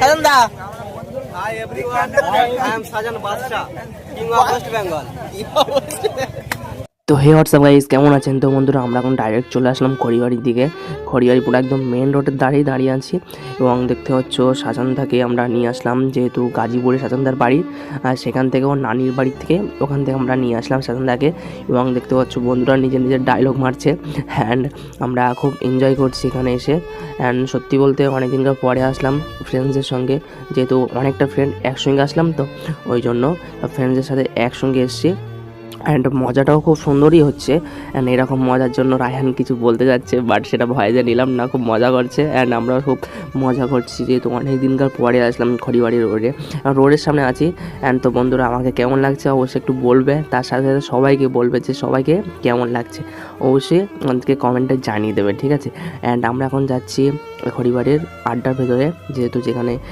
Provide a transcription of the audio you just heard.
সাজন the Hi everyone, I am Sajan Badshah, King of West Bengal. তো হে WhatsApp guys, কেমন আছেন? তো বন্ধুরা, আমরা এখন ডাইরেক্ট চলে আসলাম খড়িবাড়ির দিকে। খড়িবাড়ি পুরো একদম মেন রোডের দাঁড়িয়ে আছি এবং দেখতে পাচ্ছ সাজানদাকে আমরা নিয়ে আসলাম, যেহেতু গাজীপুরে সাজানদার বাড়ি, আর সেখান থেকে ওর নানির বাড়ি থেকে ওখান থেকে আমরা নিয়ে আসলাম সাজানদাকে। এবং দেখতে পাচ্ছ বন্ধুরা নিজের ডায়লগ মারছে অ্যান্ড আমরা খুব এনজয় করছি এখানে এসে। অ্যান্ড সত্যি বলতে অনেক দিনকার পরে আসলাম ফ্রেন্ডসদের সঙ্গে, যেহেতু অনেকটা ফ্রেন্ড একসঙ্গে আসলাম, তো ওই জন্য ফ্রেন্ডসদের সাথে একসঙ্গে এসেছি। অ্যান্ড মজাটাও খুব সুন্দরই হচ্ছে। অ্যান্ড এরকম মজার জন্য রায়হান কিছু বলতে যাচ্ছে, বাট সেটা ভয়েসে নিলাম না, খুব মজা করছে। অ্যান্ড আমরাও খুব মজা করছি, যেহেতু অনেক দিনকার পরে আসলাম খড়িবাড়ি রোডের সামনে আছি। অ্যান্ড তো বন্ধুরা, আমাকে কেমন লাগছে অবশ্যই একটু বলবে, তার সাথে সাথে সবাইকে বলবে যে সবাইকে কেমন লাগছে অবশ্যই আমাদেরকে কমেন্টে জানিয়ে দেবে, ঠিক আছে? অ্যান্ড আমরা এখন যাচ্ছি খড়িবাড়ির আড্ডার ভেতরে, যেহেতু যেখানে